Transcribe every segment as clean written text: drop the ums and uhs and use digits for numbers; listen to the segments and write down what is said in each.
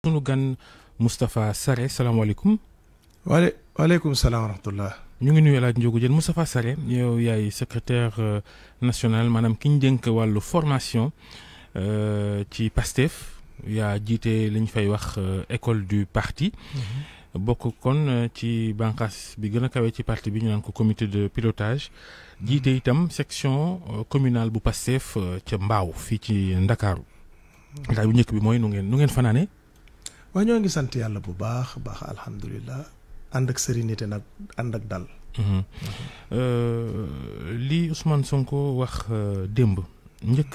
sunu gan Moustapha Sarré salaamaaleykum. waaleykum salaam wa rahmatullah. ñu ngi nuyu El Hadj Ndiogou Diène. Moustapha Sarré yow yaay secrétaire national maanaam ki ñu dénk wàllu formation ci PASTEF yaa jiite li ñu fay wax école du parti. bokk kon ci bànqaas bi gën a kawe ci parti bi ñu naan ko comité de pilotage. jiite itam section communale bu PASTEF ca Mbaaw fii ci Ndakaaru. laaj bu njëkk bi mooy nu ngeen fanaane. waaw ñoo ngi sant yàlla bu baax alhamdulilah ànd ak sérénité nag ànd ak dal. li Ousmane Sonko wax démb njëkk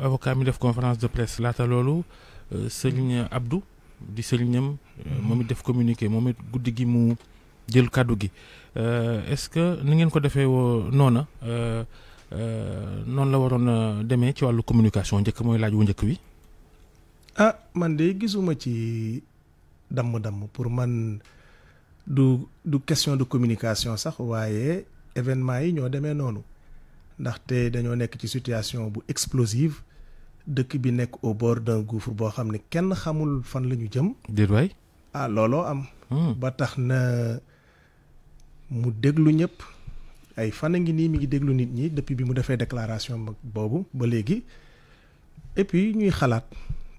avocat mi def conférence de presse laata loolu Serigne Abdou di sëriñam moom it def communiqué moom it guddi gi mu jël kàddu gi est-ce que ni ngeen ko defee woo noona noonu la waroon a demee ci wàllu communication njëkk mooy laaj wu njëkk wi. Man de gisuma ci damm-damm pour man du question de communication sax waaye événement yi ñoo demee noonu ndaxte dañoo nekk ci situation bu explosive dëkk bi nekk au bord d'un gouffre boo xam ne kenn xamul fan la ñu jëm. déet waay. looloo am. ba tax na mu déglu ñëpp ay fan a ngi nii mi ngi déglu nit ñi depuis bi mu defee déclaration boobu ba léegi et puis ñuy xalaat.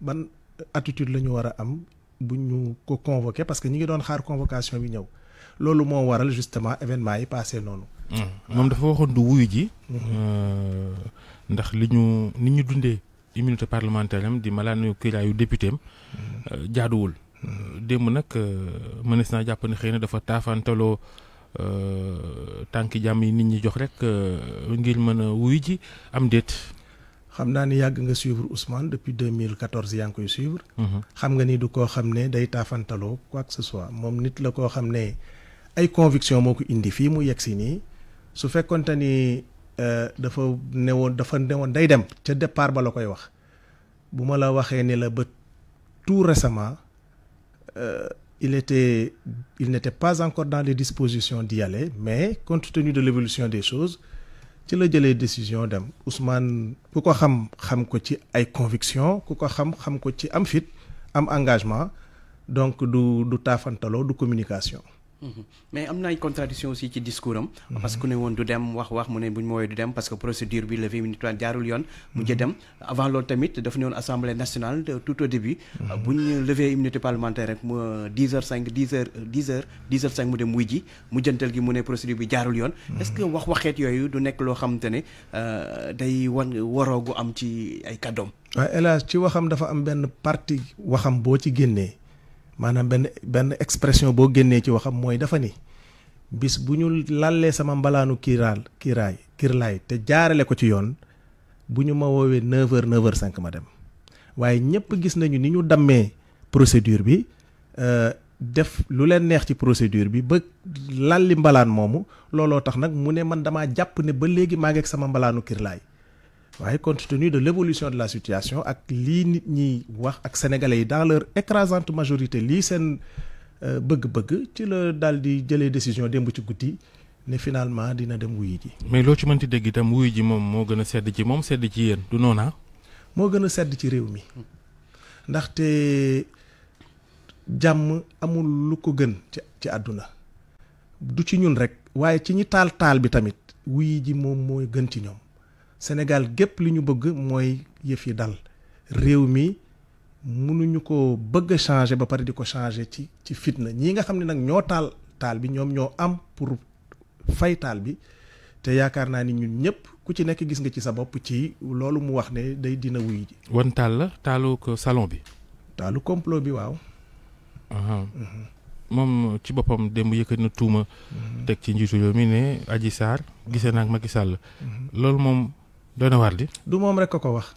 ban attitude la ñu war a am bu ñu ko convoqué parce que ñi ngi doon xaar convocation bi ñëw loolu moo waral justement événement yi passé noonu. moom dafa waxoon du wuyu ji. ndax nit ñu dundee immunité parlementaire am di malaanu kiraayu député am jaaduwul. démb nag mënees naa jàpp ne xëy na dafa taafantaloo tànki jàmm yi nit ñi jox rek ngir mën a wuyu ji am déet. xam naa ni yàgg nga suivre Ousmane depuis 2014 yaa ngi koy suivre. xam nga ni du koo xam ne day taafantaloo quoi que ce soit moom nit la koo xam ne ay conviction moo ko indi fii mu yegg si nii su fekkonte ni dafa newoon day dem ca départ ba la koy wax bu ma la waxee ni la ba tout récemment il n'était pas encore dans les dispositions d'y aller mais compte tenu de l'évolution des choses. ci la jëlee décision dem Ousmane ku ko xam ko ci ay conviction ku ko xam ko ci am fit am engagement donc du taafantaloo du communication. mais am na ay contradiction aussi ci discours am. parce que ku ne woon du dem wax mu ne buñ ma woowee du dem parce que procédure bi levée immunité jaarul yoon. mu jë dem avant loolu tamit dafa ne woon assemblée nationale tout au début. buñ levée immunité parlementaire rek mu 10h05 mu dem wuy ji mu jëntal gi mu ne procédure bi jaarul yoon. est-ce que waxeet yooyu du nekk loo xamante ne day waroogu am ci ay kàddoom. waaw hélas ci waxam dafa am benn partie waxam boo ci génnee. maanaam benn expression boo génnee ci waxam mooy dafa ni bis bu ñu lallee sama mbalaanu kiirlaay te jaarale ko ci yoon bu ñu ma woowee 9h 9h05 ma dem waaye ñëpp gis nañu ni ñu dammee procédure bi def lu leen neex ci procédure bi ba lalli mbalaan moomu looloo tax nag mu ne man damaa jàpp ne ba léegi maa ngi ak sama mbalaanu kiirlaay waaye compte tenu de l'évolution de la situation ak lii nit ñi wax ak sénégalais yi dans leur écrasante majorité lii seen bëgg-bëgg ci la daal di jëlee décision démb ci guddi ne finalement dina dem wuyu ji. mais loo ci mënti dégg itam wuyu ji moom moo gën a sedd ci moom sedd ci yéen du noona moo gën a sedd ci réew mi ndaxte jàmm amul lu ko gën ci àdduna du ci ñun rek waaye ci ñi taal bi tamit wuyu ji moom mooy gën ci ñoom. Sénégal gépp li ñu bëgg mooy yëf yi dal réew mi mënuñu ko bëgg a changer ba pare di ko changer ci fitna ñii nga xam ne nag ñoo taal bi ñoom ñoo am pour fay taal bi te yaakaar naa ni ñun ñëpp ku ci nekk gis nga ci sa bopp ci loolu mu wax ne dina wuy ji. wan taal la taalu ko salon bi. taalu complot bi waaw. moom ci boppam démb yëkkati na tuuma. teg ci njiitu réew mi ne Adji Sarr gisee naa ak Macky Sall. loolu moom. doy na waar di. du moom rek ko wax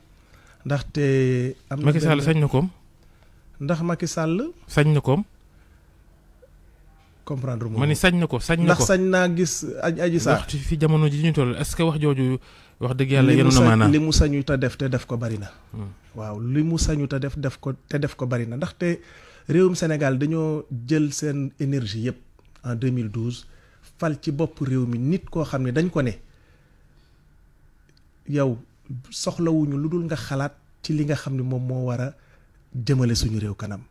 ndaxte. am na Macky Sall sañ na koom. ndax Macky Sall. sañ na koom. comprendre ma ni sañ na ko ndax sañ naa gis Adji Sarr. wax fi jamono ji ñu toll est-ce que wax jooju wax dëgg yàlla yenu na maanaam li mu sañu te def ko bari na. waaw li mu sañu te def ko bari na ndaxte réewum Sénégal dañoo jël seen énergie yépp en 2012 fal ci bopp réew mi nit koo xam ne dañ ko ne. yow soxlawuñu lu dul nga xalaat ci li nga xam ne moom moo war a jëmale suñu réew kanam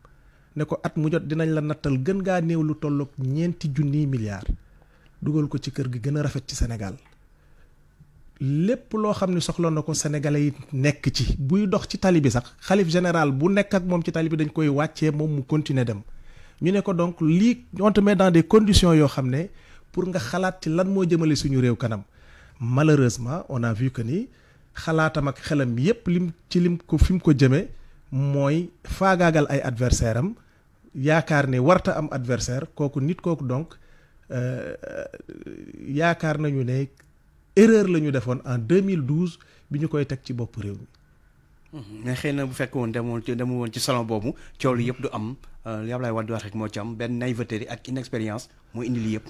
ne ko at mu jot dinañ la nattal gën ngaa néew lu tolloog 4 milliards dugal ko ci kër gi gën a rafet ci Sénégal lépp loo xam ne soxla na ko sénégalais yi nekk ci buy dox ci tali bi sax xalif général bu nekk ak moom ci tali bi dañ koy wàccee moom mu continuer dem ñu ne ko donc lii on te met dans des conditions yoo xam ne pour nga xalaat ci lan moo jëmale suñu réew kanam malheureusement on a vu que ni xalaatam ak xelam yépp lim ko fi mu ko jëmee mooy faagaagal ay adversaire am yaakaar ne warta am adversaire kooku nit kooku donc yaakaar nañu ne erreur la ñu defoon en 2012 bi ñu koy teg ci bopp réew mi. mais xëy na bu fekk woon demul woon ci salon boobu coow li yëpp du am li Ablaye Wade wax rek moo ci am benn naïveté ak inexpérience moo indi li yëpp.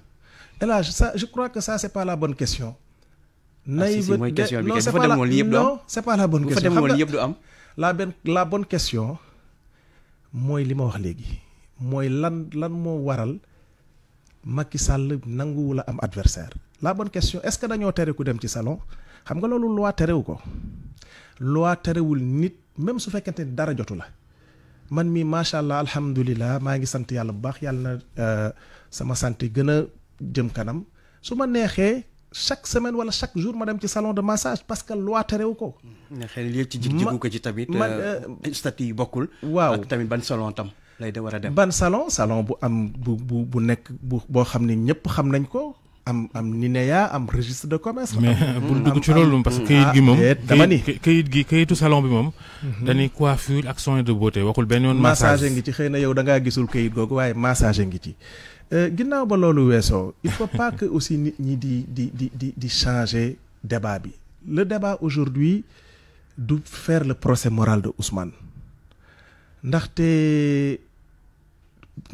Et là je crois que ça c'est pas la bonne question. naïveté non c'est pas la bonne question. bu fa demoon yëpp du am. la bonne question mooy li ma wax léegi mooy lan moo waral Macky Sall nanguwul a am adversaire la bonne question est-ce que dañoo tere ku dem ci salon xam nga loolu loi terewu ko loi terewul nit même su fekkente ni dara jotu la man mi macha allah alhamdulilah maa ngi sant yàlla bu baax yàlla na sama santé gën a jëm kanam su ma neexee chaque semaine wala chaque jour ma dem ci salon de massage parce que loi terewu ko. xëy na li ci jig-jigu ko ci tamit. statut yi bokkul. waaw ak tamit ban salon tam lay de war a dem. ban salon bu am bu nekk boo xam ne ñëpp xam nañ ko. am NINEA am registre de commerce. mais bul dugg ci loolu parce que kayit gi moom. dama ni kayitu salon bi moom. dañuy coiffure ak soin de beauté waxul benn yoon. massage ngi ci xëy na yow da ngaa gisul kayit googu waaye massage ngi ci. ginnaaw ba loolu weesoo il faut pas que aussi nit ñi di changer débat bi le débat aujourd'hui du faire le procès moral de Ousmane ndaxte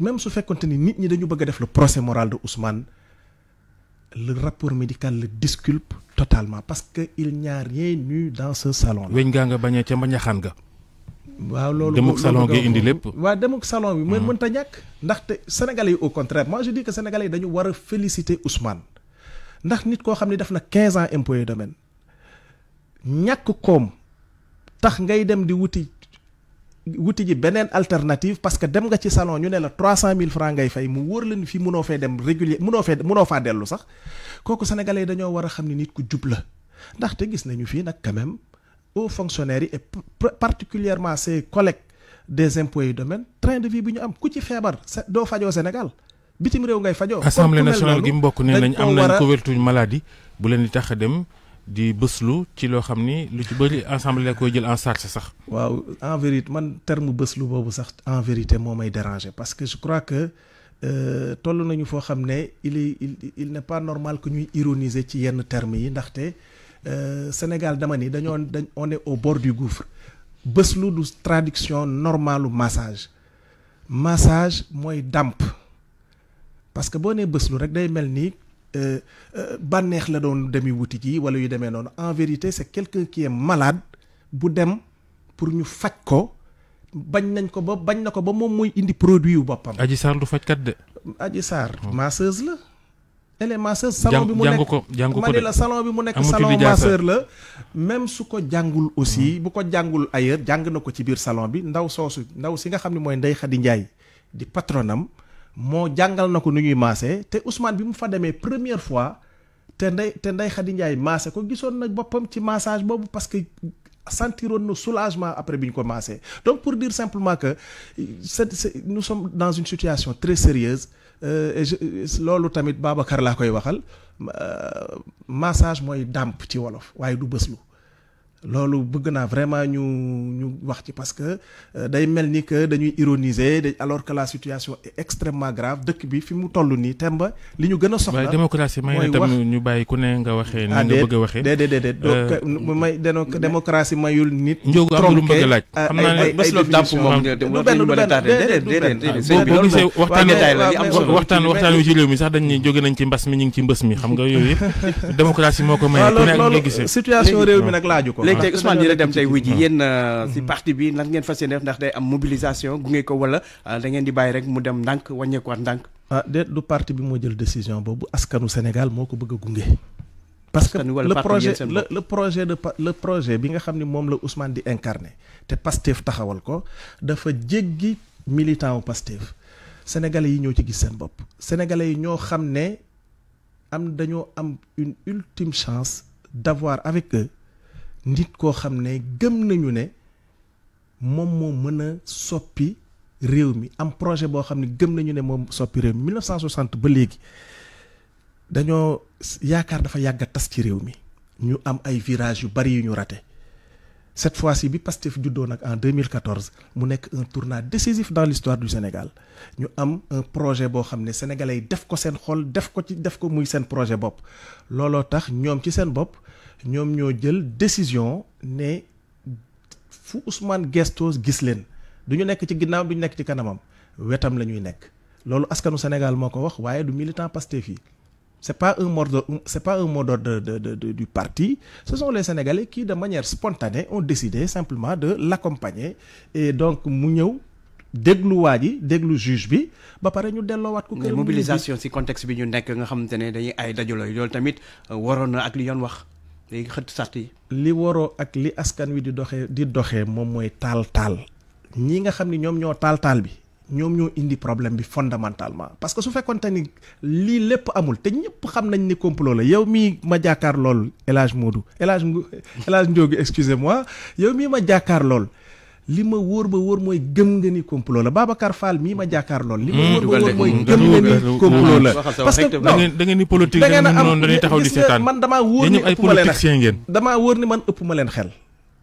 même su fekkonte ni nit ñi dañu bëgg a def le procès moral de Ousmane le rapport médical le disculpe totalement parce que il n'y a rien eu dans ce salon là. weñ gaa nga bañee ca mbañaxaan ga. waaw loolu demuk salon gi indi lépp. waaw demuk salon bi mën mënta ñàkk ndaxte sénégalais yi au contraire moi je dis que sénégalais yi dañu war a féliciter Ousmane ndax nit koo xam ne def na 15 ans impôts et domaines ñàkk koom tax ngay dem di wuti ji beneen alternative parce que dem nga ci salon ñu ne la 300 000 francs ngay fay mu wóor la ni fii mënoo fee dem régulier mënoo faa dellu sax kooku sénégalais yi dañoo war a xam ne nit ku jub la ndaxte gis nañu fii nag quand même aux fonctionnaires yi et particulièrement ses collègues des impôts et domaines train de vie bi ñu am ku ci feebar doo fajoo Sénégal bitim réew ngay fajoo. assemblée nationale gi mbokk ne nañ am nañ couverture maladie bu leen di tax a dem di bëslu ci loo xam ni lu ci bëri assemblée la koy jël en charge sax. waaw en vérité man terme bëslu boobu sax en vérité moo may déranger parce que je crois que toll nañu foo xam ne il n'est pas normal que ñuy ironiser ci yenn termes yi ndaxte. Sénégal dama ni on est au bord du gouffre bëslu du traduction normalu massage mooy dàmp parce que boo nee bëslu rek day mel ni bànneex la doon demi wuti ji wala yu demee noonu en vérité c'est quelqu'un qui est malade bu dem pour ñu faj ko bañ na ko ba moom mooy indi produit yu boppam. Adji Sarr du fajkat de. Adji Sarr masseuse la. elle est masseuse salon bi mu nekk ma ne la salon bi mu nekk salon masseur la même su ko jàngul aussi bu ko jàngul ailleurs jàng na ko ci biir salon bi ndaw si nga xam ne mooy Ndeye Khady Ndiaye di patronam moo jàngal na ko nu ñuy maase te Ousmane bi mu fa demee première fois te Ndeye Khady Ndiaye maase ko gisoon na boppam ci massage boobu parce que sentiroon na soulagement après bi ñu ko maasee donc pour dire simplement que nous sommes dans une situation très sérieuse loolu tamit Babacar laa koy waxal massage mooy dàmp ci wolof waaye du bëslu loolu bëgg naa vraiment ñu wax ci parce que day mel ni que dañuy ironiser alors que la situation est extrêmement grave dëkk bi fi mu toll nii temba li ñu gën a soxla. waaye démocratie may na tam ñu bàyyi ku ne nga waxee ni nga bëgg a waxee. déedéet may démocratie mayul nit. njóogu am lu mu bëgg a laaj. xam naa ne bés la dàmp moom waxtaan wi ci réew mi sax dañ ne jóge nañ ci mbas mi ñu ngi ci mbës mi xam nga yooyu yëpp démocratie moo ko may ku ne ak nga gisee situation réew mi nag laaju ko. léegi tey Ousmane dina dem tey wuy ji yéen si parti bi lan ngeen fas yéene def ndax day am mobilisation gunge ko wala da ngeen di bàyyi rek mu dem ndànk wàññeekuwaat ndànk. déet du parti bi moo jël décision boobu askanu Sénégal moo ko bëgg a gunge parce que le projet bi nga xam ni moom la Ousmane di incarné te Pastef taxawal ko dafa jéggi militant wu Pastef sénégalais yi ñoo ci gis seen bopp sénégalais yi ñoo xam ne dañoo am une ultime chance d'avoir avec eux nit koo xam ne gëm nañu ne moom moo mën a soppi réew mi am projet boo xam ne gëm nañu ne moom soppi réew mi 1960 ba léegi dañoo yaakaar dafa yàgg a tas ci réew mi ñu am ay virages yu bari yu ñu raté cette fois-ci bi Pastef juddoo nag en 2014 mu nekk un tournant décisif dans l'histoire du Sénégal ñu am un projet boo xam ne sénégalais yi def ko seen xol def ko muy seen projet bopp looloo tax ñoom ci seen bopp ñoom ñoo jël décision ne fu Ousmane gestos gis leen du ñu nekk ci ginnaaw du ñu nekk ci kanamam wetam la ñuy nekk loolu askanu Sénégal moo ko wax waaye du militant Pastef yi c'est pas un mot d'ordre du parti. Ce sont les Sénégalais qui de manière spontanée ont décidé simplement de l'accompagner et donc mu ñëw déglu waa ji déglu juge bi ba pare ñu delloowaat ko. mais mobilisation ci contexte bi ñu nekk nga xamante ne dañuy ay dajaloo loolu tamit waroon na ak li yoon wax léegi xët sart yi. li waroo ak li askan wi di doxee moom mooy taal ñi nga xam ni ñoom ñoo taal bi. ñoom ñoo indi problème bi fondamentalement parce que su fekkoonte ni lii lépp amul te ñëpp xam nañ ni complot la yow mii ma jàkkaar lool El Hadj Modou El Hadj Ndiogu excusez-moi yow mii ma jàkkaar lool li ma wóor ba wóor mooy gëm nga ni complot la Babacar Fall mii ma jàkkaar lool li ma wóor ba wóor mooy gëm nga ni complot la parce que da ngeen ni politique da ngeen noonu dañuy taxaw di seetaan man damaa wóor ni ëpp ma leen xel damaa wóor ni man ëpp ma leen xel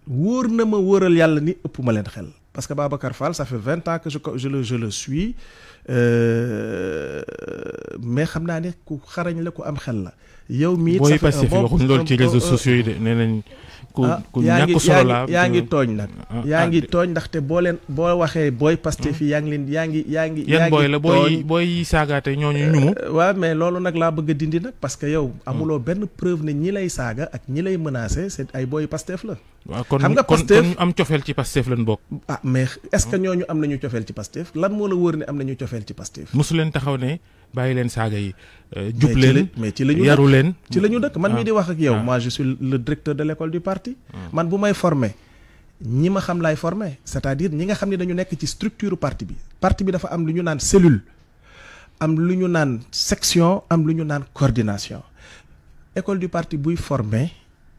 wóor na ma wóoral yàlla ni ëpp ma leen xel parce que Babacar Fall ça fait 20 ans que je le suis mais xam naa ne ku xarañ la ku am xel la yow mii booy passé fi waxuñ loolu ci réseaux sociaux yi de nee nañ ku ñàkk solo la yaa ngi tooñ nag yaa ngi tooñ ndaxte boo waxee booy Pastef fi yaa ngi yan booy la booy saagaate ñooñu ñumu waaw mais loolu nag laa bëgg a dindi nag parce que yow amuloo benn preuve ne ñi lay saaga ak ñi lay menacer c'est ay booy Pastef la waaw xam nga Pastef kon am cofeel ci Pastef lañ bokk mais est-ce que ñooñu am nañu cofeel ci Pastef lan moo la wóor ne am nañu cofeel ci Pastef mosu leen taxaw ne bàyyi leen saaga yi jub leen mais ci la ñu yaru leen ci la ñu dëkk man mii di wax ak yow moi je suis le directeur de l'école du parti man bu may former ñi ma xam laay former c'est-à-dire ñi nga xam ne dañu nekk ci structure parti bi dafa am lu ñu naan cellule am lu ñu naan section am lu ñu naan coordination école du parti buy former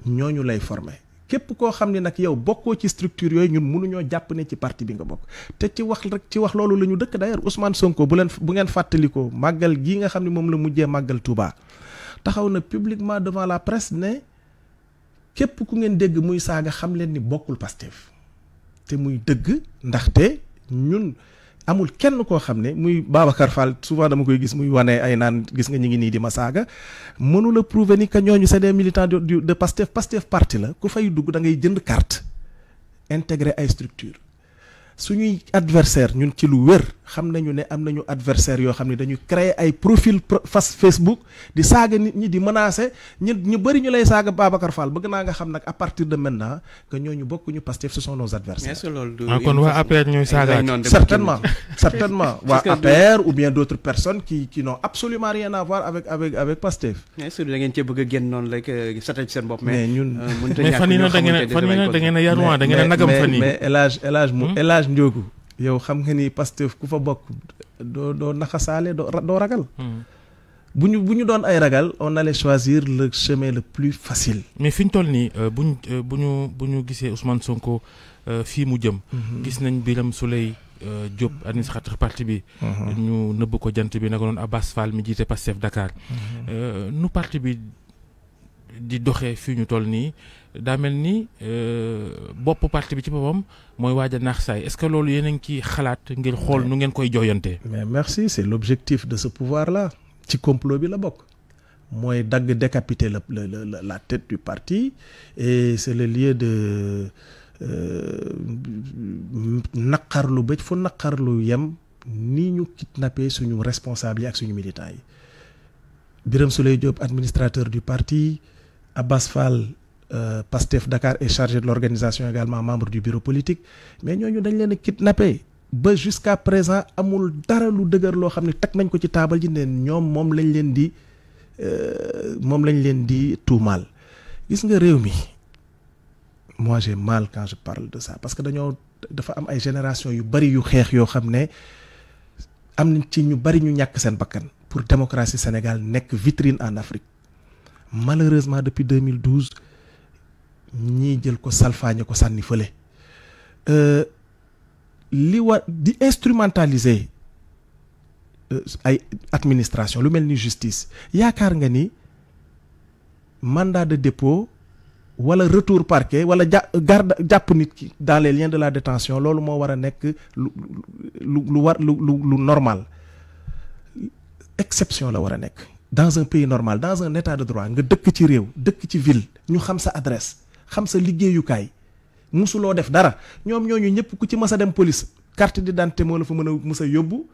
ñooñu lay former képp koo xam ne nag yow bokkoo ci structure yooyu ñun mënuñoo jàpp ne ci parti bi nga bokk te ci wax loolu la ñu dëkk d'ailleurs Ousmane Sonko bu ngeen fàttalikoo màggal gii nga xam ne moom la mujjee màggal Touba taxaw na publiquement devant la presse ne képp ku ngeen dégg muy saaga xam leen ni bokkul Pastef te muy dëgg ndaxte ñun amul kenn koo xam ne muy Babacar Fall souvent dama koy gis muy wane ay naan gis nga ñu ngi nii di ma saaga mënula prouver ni que ñooñu c'est des militants de Pastef parti la ku fay dugg da ngay jënd carte intégrer ay structure suñuy adversaire ñun ci lu wér xam nañu ne am nañu adversaire yoo xam ne dañu créer ay profil Facebook di saaga nit ñi di menacer ñu bëri ñu lay saaga Babacar Fall bëgg naa nga xam nag à partir de maintenant que ñooñu bokkuñu Pastef ce sont nos adversaires. kon waa APR ñooy saaga certainement waa APR ou bien d'autres personnes qui n'ont absolument rien à voir avec Pastef. bien sûr da ngeen cee bëgg a génn noonu rek sata ci seen bopp. mais ñun mais fan yii nag da ngeen a yaruwaan da ngeen a nagam fan yii. mais El Hadj Ndiogu yow xam nga ni Pastef ku fa bokk doo naxasaale doo ragal. bu ñu doon ay ragal on allait choisir le chemin le plus facile. mais fi ñu toll nii bu ñu gisee Ousmane Sonko fii mu jëm. gis nañ Birame Souleye Diop administrateur parti bi. ñu nëbb ko jant bi naka noonu Abbas Fall mi jiite Pastef Dakar. nu parti bi di doxee fii ñu toll nii daa mel ni bopp parti bi ci boppam mooy waaj a naax saay est-ce que loolu yéen a ngi ciy xalaat ngir xool nu ngeen koy jooyantee. mais merci c'est l'objectif de ce pouvoir-là ci complot bi la bokk mooy décapiter la tête du parti et c'est le lieu de naqarlu ba fu naqarlu yem ni ñu kidnappé suñu responsables yi ak suñu militants yi Birame Souleye Diop administrateur du parti Abbas Fall Pastef Dakar est chargé de l'organisation également membre du bureau politique mais ñooñu dañ leen a kidnappé ba jusqu'à présent amul dara lu dëgër loo xam ne teg nañ ko ci taabal ji ne ñoom moom lañ leen di moom lañ leen di tuumaal. Gis nga réew mi moi j'ai mal quand je parle de ça parce que dafa am ay génération yu bari yu xeex yoo xam ne am na ci ñu bari ñu ñàkk seen bakkan pour démocratie Sénégal nekk vitrine en Afrique. Malheureusement depuis 2012 ñii jël ko salfaañe ko sànni fële li war di instrumentaliser ay administration lu mel ni justice yaakaar nga ni mandat de dépôt wala retour parquet wala jàpp nit ki dans les liens de la détention loolu moo war a nekk lu normal. Exception la war a nekk dans un pays normal dans un état de droit nga dëkk ci réew dëkk ci ville ñu xam sa adresse xam sa liggéeyukaay musuloo def dara ñoom ñooñu ñëpp ku ci mës a dem police carte d'identité moo la fa mën a mës a yóbbu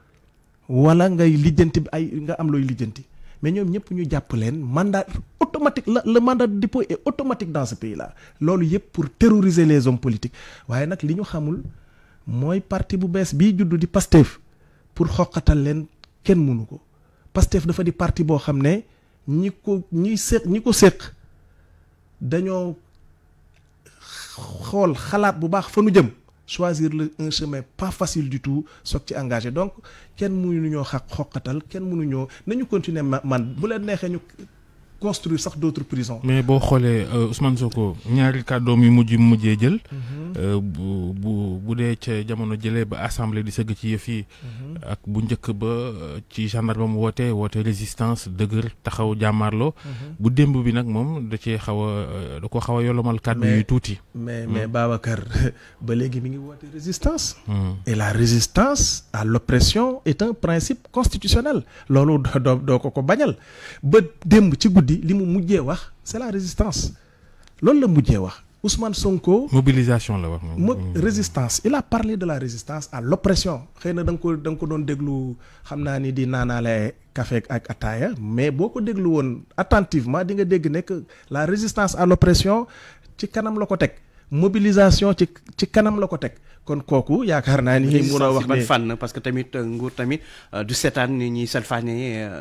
wala ngay lijjanti nga am looy lijjanti mais ñoom ñëpp ñu jàpp leen mandat automatique le mandat de dépôt est automatique dans ce pays là loolu yëpp pour terroriser les hommes politiques waaye nag li ñu xamul mooy parti bu bees bii juddu di Pastef pour xoqatal leen kenn mënu ko. Pastef dafa di parti boo xam ne ñi ko séq dañoo xool xalaat bu baax fa nu jëm choisir un chemin pas facile du tout soog ci engagé donc kenn mënuñoo xoqatal kenn mënuñoo nañu continuer man bu leen neexee ñu construire sax d'autres prisons. mais boo xoolee Ousmane Sonko ñaari kàddoom yu mujjee jël. bu dee ca jamono jëlee ba assemblée di sëgg ci yëf yi. ak bu njëkk ba ci gendarme mu woote résistance dëgër taxaw jàmmaarloo. bu démb bi nag moom da ko xaw a yolomal kàddu yu tuuti. mais Babacar ba léegi mi ngi woote résistance. et la résistance à l'oppression est un principe constitutionnel loolu doo ko bañal ba démb ci guddi li mu mujjee wax c'est la résistance loolu la mujjee wax Ousmane Sonko. mobilisation la wax résistance il a parlé de la résistance à l'oppression xëy na da nga ko doon déglu xam naa ni di naanaale café ak ataaya mais boo ko déglu woon attentivement di nga dégg ne que la résistance à l'oppression ci kanam la ko teg mobilisation ci kanam la ko teg kon kooku yaakaar naa ni mun a wax ne fànn parce que tamit nguur tamit du seetaan ni ñuy salfaañe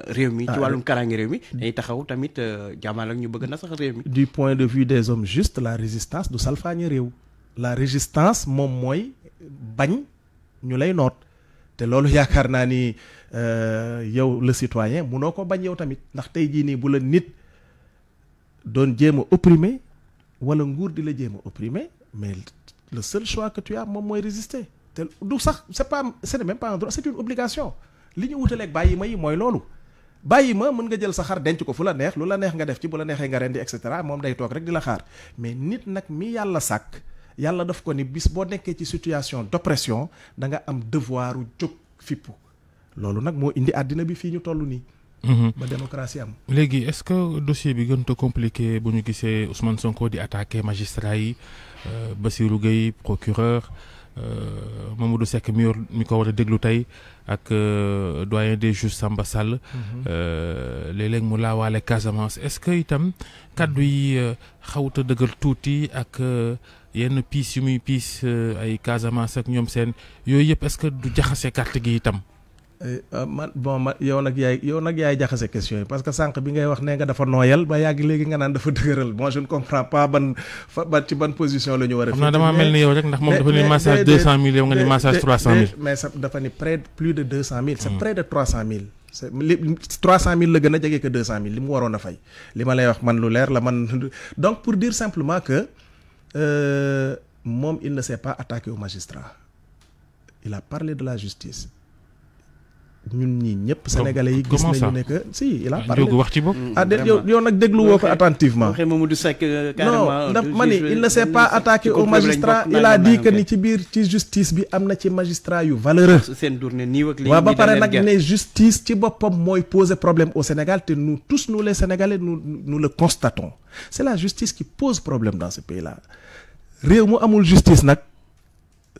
réew mi ci wàllum kaaraange réew mi dañuy taxaw tamit jàmmal ak ñu bëgg na sax réew mi. du point de vue des hommes justes la résistance du salfaañe réew la résistance moom mooy bañ ñu lay noot te loolu yaakaar naa ni yow le citoyen munoo ko bañ yow tamit ndax tey jii nii bu la nit doon jéem a opprimer wala nguur di la jéem a opprimer mais le seul choix que tu as moom mooy résister te du sax ce n'est même pas un droit c'est une obligation li ñu wutaleeg bàyyi ma yi mooy loolu bàyyi ma mën nga jël sa xar denc ko fu la neex lu la neex nga def ci bu la neexee nga rendi et cetera moom day toog rek di la xaar mais nit nag mi yàlla sàkk yàlla daf ko ni bis boo nekkee ci situation d'oppression da nga am devoiru jóg fippu loolu nag moo indi àddina bi fii ñu toll nii. ba démocratie am. léegi est-ce que dossier bi gën a compliqué bu ñu gisee Ousmane Sonko di attaquer magistrat yi Bassirou Gueye procureur Mamadou Seck mi ko war a déglu tey ak doyen des juges Samba Sall. léeg-léeg mu laawaale Casamance est-ce que itam kaddu yi xawut a dëgër tuuti ak yenn piis yu muy piis ay Casamance ak ñoom seen yooyu yëpp est-ce que du jaxase carte gi itam. yow nag yaay jaxase question yi parce que sànq bi ngay wax ne nga dafa nooyal ba yàgg léegi nga naan dafa dëgëral moi je ne comprends pas ci ban position la ñu war a. xam naa damaa mel ni yow rek ndax moom dafa ni massage 200 000 yow nga ni massage 300 000. mais dafa ni plus de 200 000. c'est près de 300 000. c'est 300 000 la gën a jege que 200 000 li mu waroon a fay li ma lay wax man lu leer la man donc pour dire simplement que moom il ne s'est pas attaqué au magistrat il a parlé de la justice. ñun ñii ñëpp sénégalais yi gis nañu ne que si il a parlé wax ci bopp yow nag déglu woo ko attentivement carrément ndax ma ni il ne s'est pas attaqué au magistrat il a dit que ni ci biir ci justice bi am na ci magistrat yu valeureux waaw ba pare nag ne justice ci boppam mooy poser problème au Sénégal te nous tous nous les Sénégalais nous le constatons c'est la justice qui pose problème dans ce pays là réew mu amul justice nag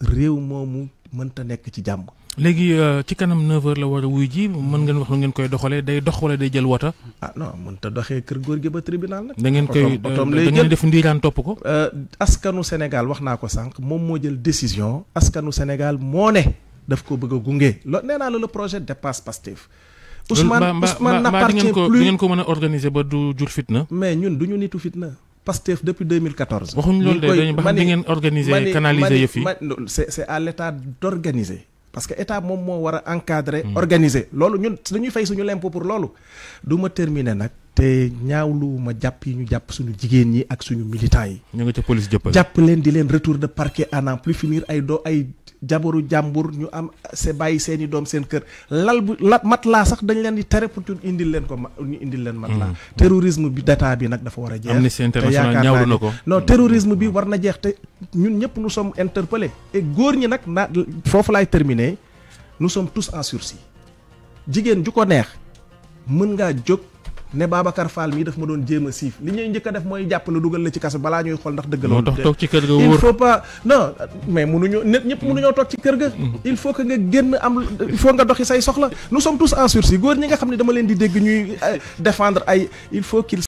réew moomu mënta nekk ci jàmm. léegi ci kanam 9h la war a wuy ji mën ngeen wax lu ngeen koy doxalee day dox wala day jël wota. Non mënta doxee kër góor gi ba tribunal nag. da ngeen koy da ngeen def ndiiraan topp ko. askanu Sénégal wax naa ko sànq moom moo jël décision askanu Sénégal moo ne daf ko bëgg a gunge nee naa la le projet dépasse Pastef Ousmane n'appartient plus. di ngeen ko mën a organiser ba du jur fitna. mais ñun du ñu nitu fitna. Pastef depuis 2014. waxuñu loolu de dañu ba xam di ngeen organiser canaliser yëf yi. c'est à l'état d'organiser. parce que état moom moo war a encadrer. organiser loolu ñun dañuy fay suñu lempo pour loolu. du ma terminer nag. te ñaawlu ma jàpp yi ñu jàpp suñu jigéen ñi ak suñu militants yi. ñu nga ca police jëppal. jàpp leen di leen retour de parquet à n'en plus finir ay jabaru jàmbur ñu am bàyyi seeni doom seen kër mat laa sax dañ leen di tere pour ñu indil leen ko ñu indil leen mat laa. terrorisme bi d'état bi nag dafa war a jeex. Amnesty International ñaawlu na ko. non terrorisme bi war na jeex te ñun ñëpp nous sommes interpellés. et góor ñi nag foofu laay terminer nous sommes tous en sursis. jigéen ju ko neex mën ngaa jóg ne Babacar Fall mii daf ma doon jéem a siif li ñuy njëkk a def mooy jàpp la dugal la ci kaso balaa ñuy xool ndax dëgg la. moo tax toog ci kër ga wóor. il faut pas non mais mënuñoo nit ñëpp mënuñoo toog ci kër ga. il faut que nga génn il faut nga doxi say soxla. nous sommes tous en sursis góor ñi nga xam ne dama leen di dégg ñuy défendre il faut qu'il